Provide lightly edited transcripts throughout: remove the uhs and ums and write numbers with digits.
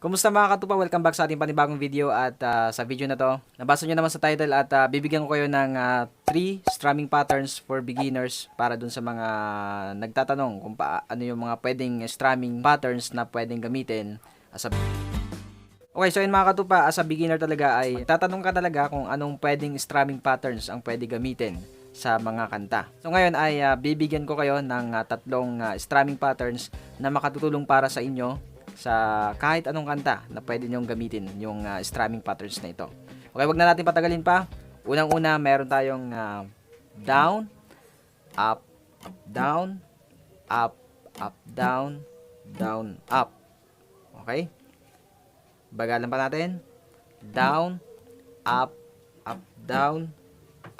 Kumusta mga katupa? Welcome back sa ating panibagong video at sa video na to, nabasa nyo naman sa title at bibigyan ko kayo ng 3 strumming patterns for beginners para dun sa mga nagtatanong kung ano yung mga pwedeng strumming patterns na pwedeng gamitin as a... Okay, so yun mga katupa, as a beginner talaga ay tatanong ka talaga kung anong pwedeng strumming patterns ang pwede gamitin sa mga kanta. So ngayon ay bibigyan ko kayo ng tatlong strumming patterns na makatutulong para sa inyo sa kahit anong kanta na pwede nyong gamitin yung strumming patterns na ito. Okay, wag na natin patagalin pa. Unang-una, meron tayong down, up, up, down, up, up, down, down, up. Okay? Bagalan pa natin. Down, up, up, down,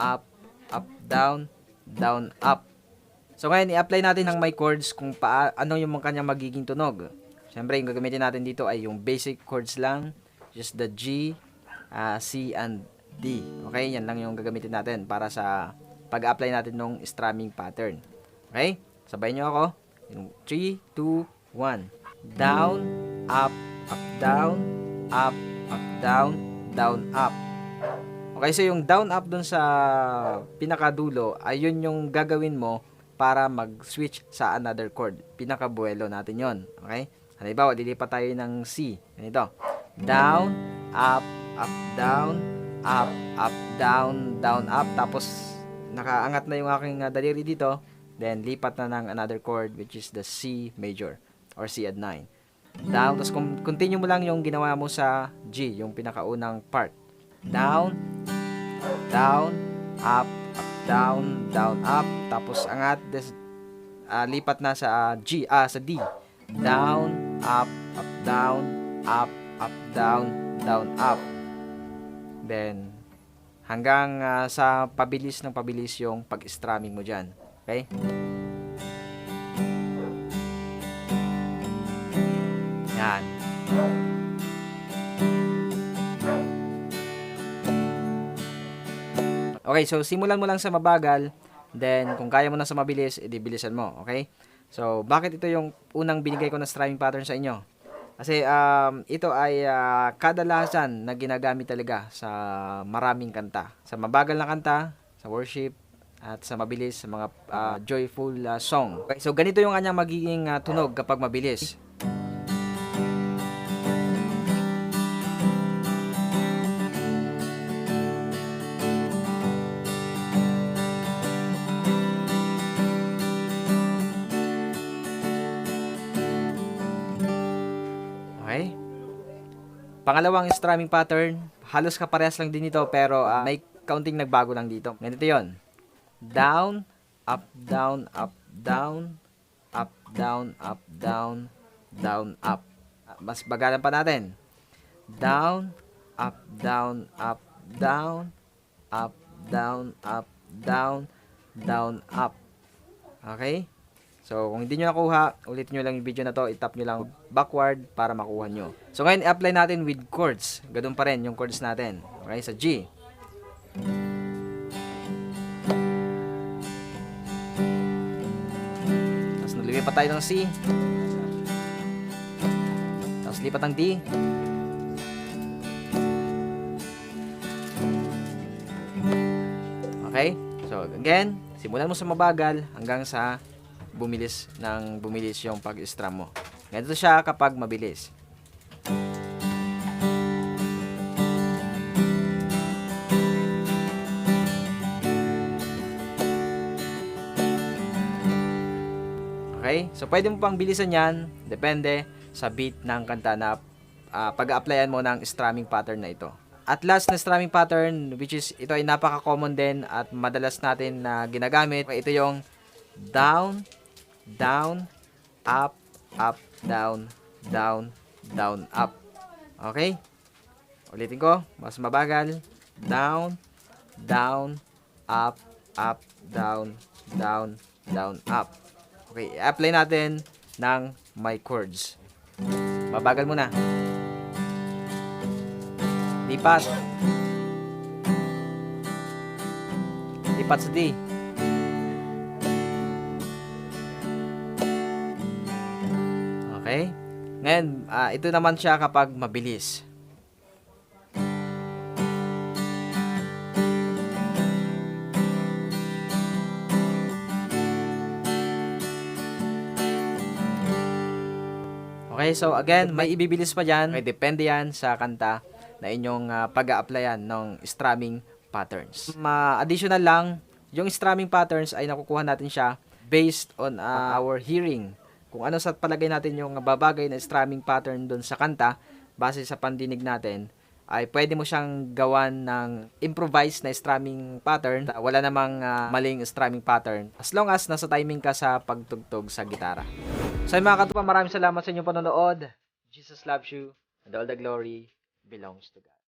up, up, down, down, up. So ngayon, i-apply natin ng my chords kung ano yung kanyang magiging tunog. Siyempre, yung gagamitin natin dito ay yung basic chords lang. Just the G, C, and D. Okay? Yan lang yung gagamitin natin para sa pag-apply natin ng strumming pattern. Okay? Sabayin nyo ako. 3, 2, 1. Down, up, up, down, up, up, down, down, up. Okay, so yung down, up dun sa pinakadulo, ayun yung gagawin mo para mag-switch sa another chord. Pinakabuelo natin yon. Okay? Halimbawa, lilipat tayo ng C. Ganito. Down, up, up, down, up, up, down, down, up. Tapos, nakaangat na yung aking daliri dito. Then, lipat na ng another chord which is the C major or C add 9. Down. Tapos, continue mo lang yung ginawa mo sa G, yung pinakaunang part. Down, down, up, up, down, down, up. Tapos, angat. Lipat na sa G, sa D. Down, up, up, down, up, up, down, down, up. Then, hanggang sa pabilis ng pabilis yung pag-strumming mo dyan. Okay? Yan. Okay, so simulan mo lang sa mabagal. Then, kung kaya mo na sa mabilis, edi bilisan mo. Okay? So, bakit ito yung unang binigay ko na strumming pattern sa inyo? Kasi ito ay kadalasan na ginagamit talaga sa maraming kanta. Sa mabagal na kanta, sa worship, at sa mabilis, sa mga joyful song. Okay, so, ganito yung kanyang magiging tunog kapag mabilis. Okay? Pangalawang strumming pattern, halos kaparehas lang din ito pero may kaunting nagbago lang dito. Ganito 'yon. Down, up, down, up, down, up, down, up, down, down, up. Mas bagalan pa natin. Down, up, down, up, down, up, down, up, down, down, up. Okay? So, kung hindi nyo nakuha, ulitin nyo lang yung video na to, itap nyo lang backward para makuha nyo. So, ngayon, i-apply natin with chords. Ganun pa rin yung chords natin. Okay, sa G. Tapos, lumipat tayo ng C. Tapos, lipat ng D. Okay? So, again, simulan mo sa mabagal hanggang sa bumilis yung pag-strum mo. Ganito siya kapag mabilis. Okay? So, pwede mo pang bilisan yan. Depende sa beat ng kanta na pag-applyan mo ng strumming pattern na ito. At last na strumming pattern, which is ito ay napaka-common din at madalas natin na ginagamit. Ito yung down, down, up, up, down, down, down, up. Okay? Ulitin ko, mas mabagal. Down, down, up, up, down, down, down, up. Okay, i-apply natin ng my chords. Mabagal muna. Lipat. Lipat sa D. Okay? Ngayon, And ito naman siya kapag mabilis. Okay, so again, may ibibilis pa dyan. Okay, depende yan sa kanta na inyong pag-a-applyan ng strumming patterns. Additional lang, yung strumming patterns ay nakukuha natin siya based on our hearing. Kung ano sa palagay natin yung babagay na strumming pattern doon sa kanta, base sa pandinig natin, ay pwede mo siyang gawan ng improvised na strumming pattern. Wala namang maling strumming pattern as long as nasa timing ka sa pagtugtog sa gitara. So mga katupa, maraming salamat sa inyong panonood. Jesus loves you and all the glory belongs to God.